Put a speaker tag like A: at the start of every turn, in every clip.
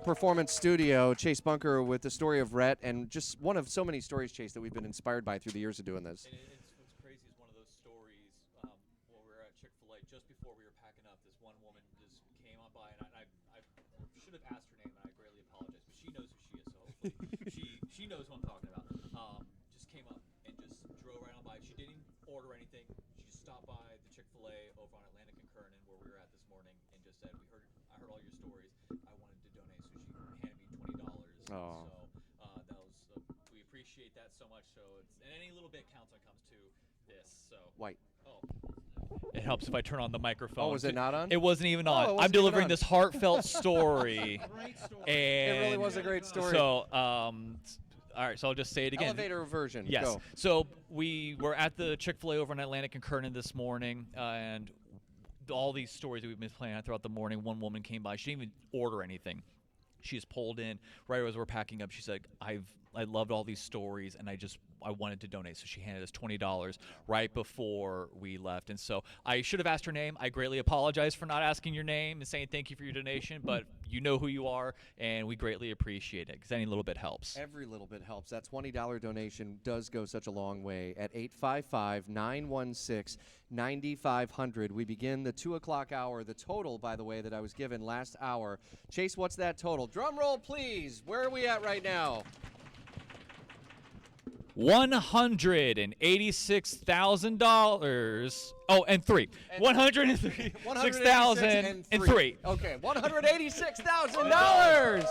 A: Performance Studio, Chase Bunker with the story of Rhett, and just one of so many stories, Chase, that we've been inspired by through the years of doing this.
B: And what's crazy is one of those stories when we were at Chick-fil-A, just before we were packing up, this one woman just came on by, and I should have asked her name, and I greatly apologize, but she knows who she is, so hopefully she knows who I'm talking about. Just came up and just drove right on by. She didn't order anything. She just stopped by the Chick-fil-A over on Atlantic and Kernan, where we were at this morning, and just said, I heard all your stories. I wanted to donate, so she handed me $20.
A: Oh.
B: So that was we appreciate that so much. So and any little bit counts when it comes to this. So
A: White.
B: Oh. It helps if I turn on the microphone.
A: Oh, was it not on?
B: It wasn't even on.
A: It wasn't
B: I'm delivering
A: even on.
B: this heartfelt story.
C: Great story.
B: And
A: It really was a great story.
B: So, all right, so I'll just say it again.
A: Elevator version.
B: Yes.
A: Go.
B: So we were at the Chick-fil-A over in Atlantic and Kernan this morning, and all these stories that we've been playing out throughout the morning, one woman came by. She didn't even order anything. She just pulled in right as we're packing up. She said, I loved all these stories, and I wanted to donate. So she handed us $20 right before we left. And so I should have asked her name. I greatly apologize for not asking your name and saying thank you for your donation, but you know who you are, and we greatly appreciate it because any little bit helps.
A: Every little bit helps. That $20 donation does go such a long way. At 855-916-9500, we begin the 2 o'clock hour. The total, by the way, that I was given last hour. Chase, what's that total? Drum roll, please. Where are we at right now?
B: $186,000. Oh, and three. $103,603.
A: Okay, $186,000.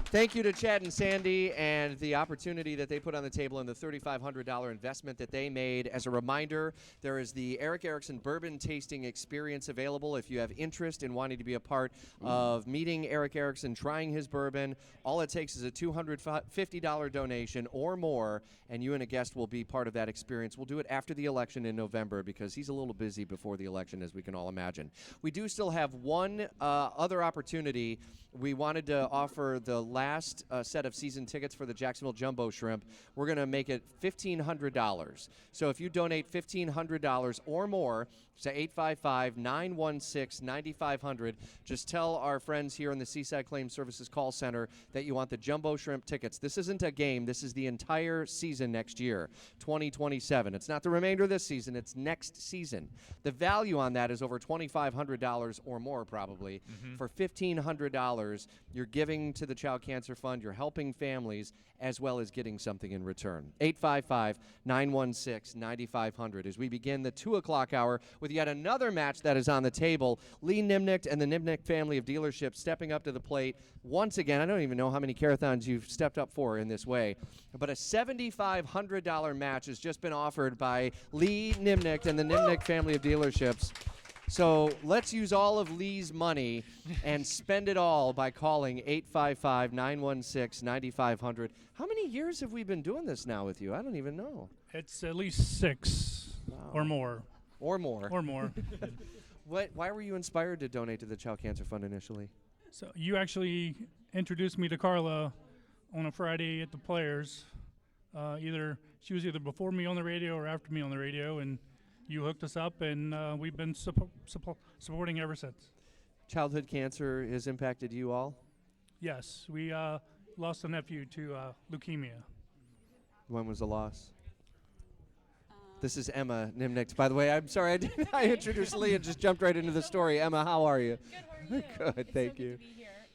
A: Thank you to Chad and Sandy and the opportunity that they put on the table and the $3,500 investment that they made. As a reminder, there is the Eric Erickson Bourbon Tasting Experience available. If you have interest in wanting to be a part of meeting Eric Erickson, trying his bourbon, all it takes is a $250 donation or more, and you and a guest will be part of that experience. We'll do it after the election in November because he's a little busy before the election, as we can all imagine. We do still have one other opportunity. We wanted to offer the last set of season tickets for the Jacksonville Jumbo Shrimp. We're going to make it $1,500. So if you donate $1,500 or more to 855-916-9500, just tell our friends here in the Seaside Claims Services call center that you want the Jumbo Shrimp tickets. This isn't a game. This is the entire season next year, 2027. It's not the remainder of this season. It's next season. The value on that is over $2,500 or more probably. For $1,500, you're giving to the Child Cancer Fund. You're helping families as well as getting something in return. 855-916-9500 as we begin the 2 o'clock hour with yet another match that is on the table. Lee Nimnicht and the Nimnicht family of dealerships stepping up to the plate once again. I don't even know how many Care-a-thons you've stepped up for in this way, but a $7,500 match has just been offered by Lee Nimnicht and the Nimnicht family of dealerships. So let's use all of Lee's money and spend it all by calling 855-916-9500. How many years have we been doing this now with you? I don't even know.
C: It's at least 6 or more.
A: Or more.
C: Or more.
A: Why were you inspired to donate to the Child Cancer Fund initially?
C: So you actually introduced me to Carla on a Friday at the Players. She was either before me on the radio or after me on the radio, and you hooked us up, and we've been supporting ever since.
A: Childhood cancer has impacted you all?
C: Yes, we lost a nephew to leukemia.
A: When was the loss? This is Emma Nimnicht. By the way, I'm sorry I introduced Lee and just jumped right into the story. Emma, how are you?
D: Good, how are you?
A: Good, thank you.
D: Good to be here.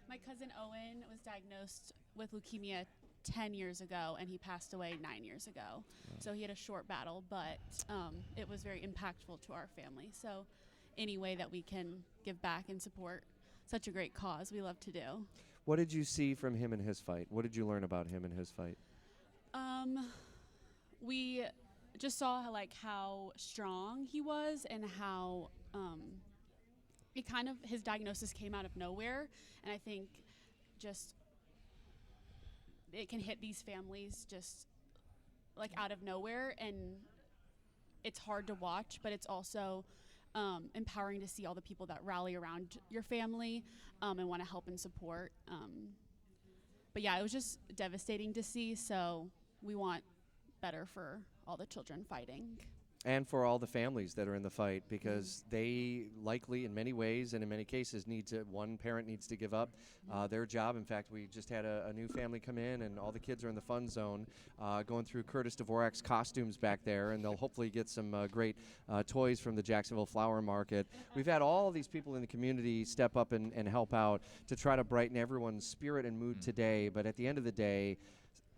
D: My cousin Owen was diagnosed with leukemia 10 years ago, and he passed away 9 years ago. Wow. So he had a short battle, but it was very impactful to our family. So any way that we can give back and support such a great cause, we love to do.
A: What did you see from him in his fight? What did you learn about him in his fight?
D: We just saw how strong he was and how his diagnosis came out of nowhere, and I think just it can hit these families just out of nowhere, and it's hard to watch, but it's also empowering to see all the people that rally around your family and want to help and support. But yeah, it was just devastating to see, so we want better for all the children fighting.
A: And for all the families that are in the fight, because they likely, in many ways and in many cases, one parent needs to give up their job. In fact, we just had a new family come in, and all the kids are in the fun zone going through Curtis Dvorak's costumes back there, and they'll hopefully get some great toys from the Jacksonville Flower Market. We've had all these people in the community step up and help out to try to brighten everyone's spirit and mood today, but at the end of the day,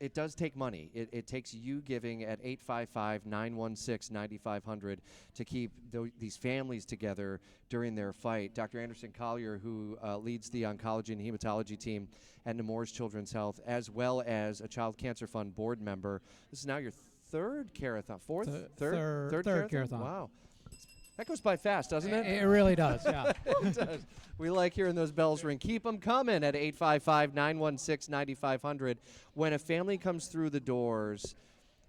A: it does take money. It takes you giving at 855-916-9500 to keep these families together during their fight. Dr. Anderson Collier, who leads the oncology and hematology team at Nemours Children's Health, as well as a Child Cancer Fund board member. This is now your third Care-a-thon. Third
E: Care-a-thon.
A: Wow. That goes by fast, doesn't it?
E: It really does, yeah.
A: It does. We like hearing those bells ring. Keep them coming at 855-916-9500. When a family comes through the doors,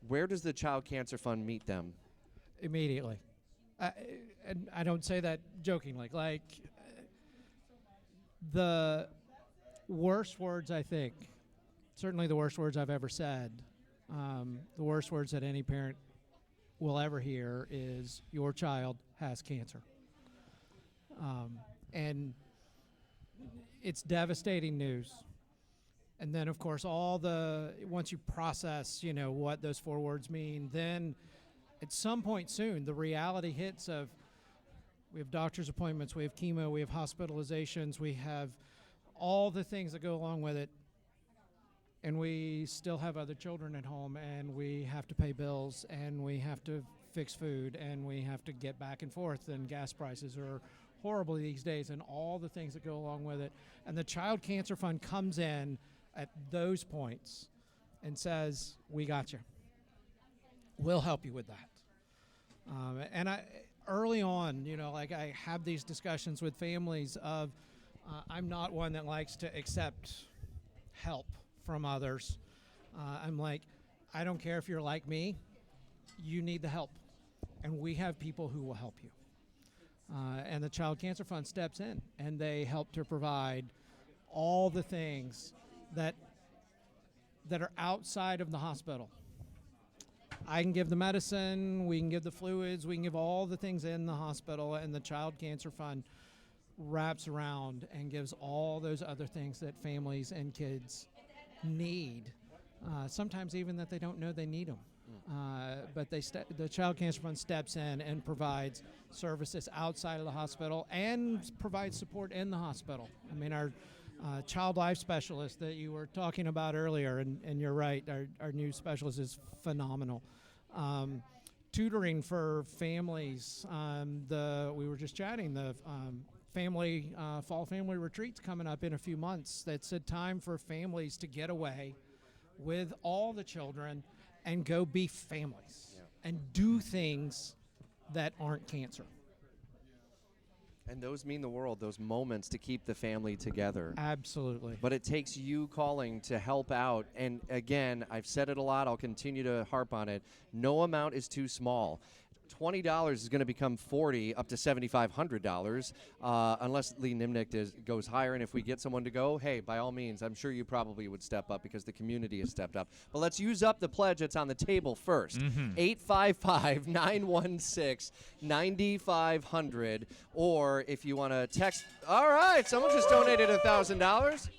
A: where does the Child Cancer Fund meet them?
E: Immediately. And I don't say that jokingly. Like, the worst words, I think, certainly the worst words I've ever said, the worst words that any parent will ever hear is, your child has cancer. And it's devastating news. And then, of course, once you process, what those 4 words mean, then at some point soon, the reality hits of, we have doctor's appointments, we have chemo, we have hospitalizations, we have all the things that go along with it, and we still have other children at home, and we have to pay bills, and we have to fix food, and we have to get back and forth, and gas prices are horrible these days, and all the things that go along with it. And the Child Cancer Fund comes in at those points and says, we got you. We'll help you with that. And early on, I have these discussions with families of, I'm not one that likes to accept help from others. I'm like, I don't care if you're like me, you need the help. And we have people who will help you. And the Child Cancer Fund steps in, and they help to provide all the things that are outside of the hospital. I can give the medicine, we can give the fluids, we can give all the things in the hospital, and the Child Cancer Fund wraps around and gives all those other things that families and kids need, sometimes even that they don't know they need them. But the Child Cancer Fund steps in and provides services outside of the hospital and provides support in the hospital. I mean, our child life specialist that you were talking about earlier, and you're right, our new specialist is phenomenal. Tutoring for families, we were just chatting, the fall family retreat's coming up in a few months. That's a time for families to get away with all the children and go be families and do things that aren't cancer.
A: And those mean the world, those moments to keep the family together.
E: Absolutely.
A: But it takes you calling to help out. And again, I've said it a lot, I'll continue to harp on it. No amount is too small. $20 is going to become $40 up to $7,500 unless Lee Nimnicht goes higher. And if we get someone to go, hey, by all means, I'm sure you probably would step up because the community has stepped up. But let's use up the pledge that's on the table first. 855-916-9500. Or if you want to text. All right, someone just donated $1,000.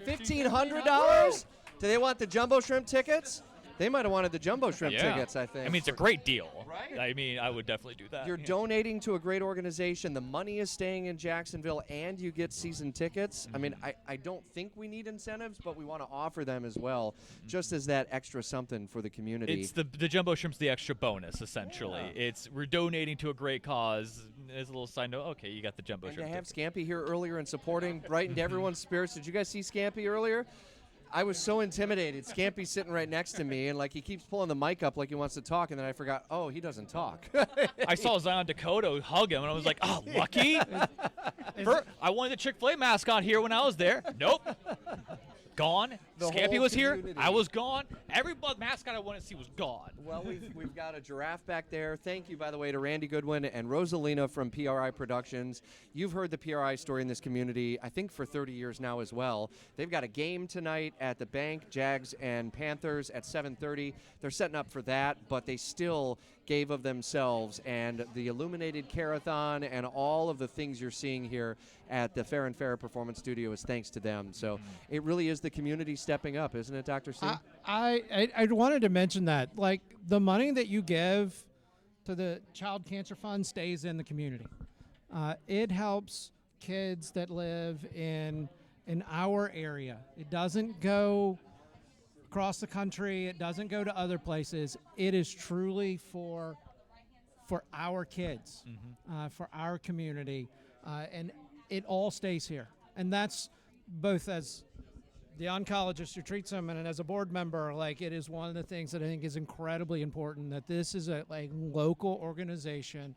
A: $1,500? Do they want the jumbo shrimp tickets? They might have wanted the jumbo shrimp tickets, I think.
B: I mean, it's a great deal. Right? I mean, I would definitely do that.
A: You're donating to a great organization. The money is staying in Jacksonville, and you get season tickets. I mean, I don't think we need incentives, but we want to offer them as well, just as that extra something for the community.
B: It's the jumbo shrimp's the extra bonus, essentially.
A: Yeah.
B: We're donating to a great cause. As a little side note, okay, you got the jumbo shrimp.
A: And to have Scampy here earlier and supporting brightened everyone's spirits. Did you guys see Scampy earlier? I was so intimidated. Scampy's sitting right next to me, and he keeps pulling the mic up like he wants to talk, and then I forgot, oh, he doesn't talk.
B: I saw Zion Dakota hug him, and I was like, oh, lucky. I wanted the Chick-fil-A mascot here when I was there. Nope. Gone.
A: The
B: Scampy
A: whole
B: was here.
A: community.
B: I was gone. Every mascot I wanted to see was gone.
A: Well, we've got a giraffe back there. Thank you, by the way, to Randy Goodwin and Rosalina from PRI Productions. You've heard the PRI story in this community, I think, for 30 years now as well. They've got a game tonight at the bank, Jags and Panthers at 7:30. They're setting up for that, but they still gave of themselves, and the illuminated Care-a-thon and all of the things you're seeing here at the Fair and Fair Performance Studio is thanks to them. So it really is the community stepping up, isn't it, Dr. C?
E: I wanted to mention that, like, the money that you give to the Child Cancer Fund stays in the community. It helps kids that live in our area. It doesn't go across the country. It doesn't go to other places. It is truly for our kids, for our community, and it all stays here. And that's both as the oncologist who treats them and as a board member. Like, it is one of the things that I think is incredibly important, that this is a local organization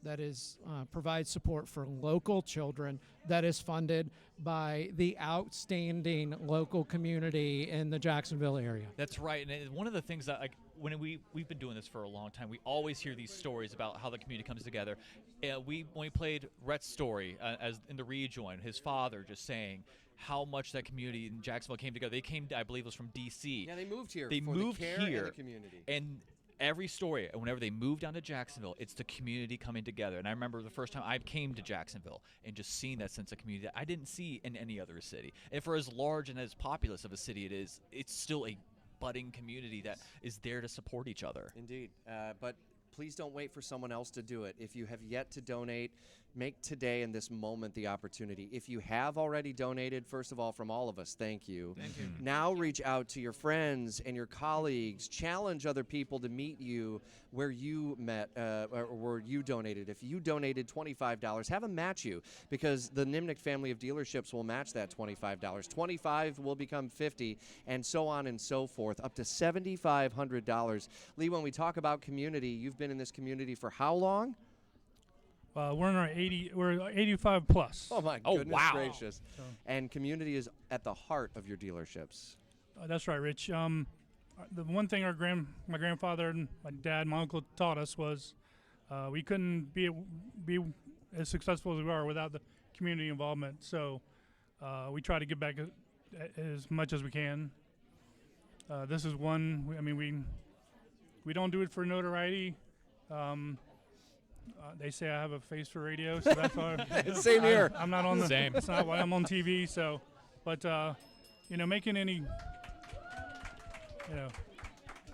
E: that is provides support for local children, that is funded by the outstanding local community in the Jacksonville area.
B: That's right, and one of the things that, like, when we've been doing this for a long time, we always hear these stories about how the community comes together. When we played Rhett's story as in the rejoin, his father just saying how much that community in Jacksonville came together. They came, I believe, it was from D.C.
A: Yeah, they moved here.
B: They
A: for
B: moved
A: the care
B: here,
A: and the community.
B: and every story, whenever they moved down to Jacksonville, it's the community coming together. And I remember the first time I came to Jacksonville and just seeing that sense of community that I didn't see in any other city. And for as large and as populous of a city it is, it's still a budding community that is there to support each other.
A: Indeed. But please don't wait for someone else to do it. If you have yet to donate, make today and this moment the opportunity. If you have already donated, first of all, from all of us, thank you.
E: Thank you.
A: Now reach out to your friends and your colleagues. Challenge other people to meet you where you met or where you donated. If you donated $25, have them match you, because the Nimnicht family of dealerships will match that $25. $25 will become $50, and so on and so forth, up to $7,500. Lee, when we talk about community, you've been in this community for how long?
C: We're in our 80. We're 85 plus.
A: Oh my
B: Oh,
A: goodness
B: wow.
A: gracious!
C: So,
A: And community is at the heart of your dealerships.
C: that's right, Rich. The one thing my grandfather and my dad, my uncle taught us was we couldn't be as successful as we are without the community involvement. So we try to give back as much as we can. This is one. I mean, we don't do it for notoriety. They say I have a face for radio, so that's why.
A: Same here.
C: I'm not on the.
B: Same.
C: That's not why I'm on TV. So, but making any,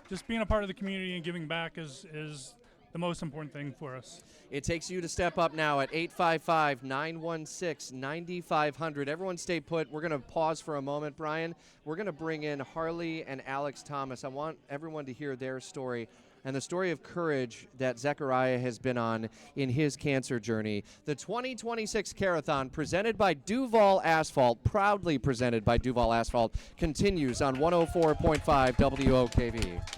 C: just being a part of the community and giving back is the most important thing for us.
A: It takes you to step up now at 855-916-9500. Everyone stay put. We're going to pause for a moment, Brian. We're going to bring in Harley and Alex Thomas. I want everyone to hear their story and the story of courage that Zechariah has been on in his cancer journey. The 2026 Care-a-thon, presented by Duval Asphalt, proudly presented by Duval Asphalt, continues on 104.5 WOKV.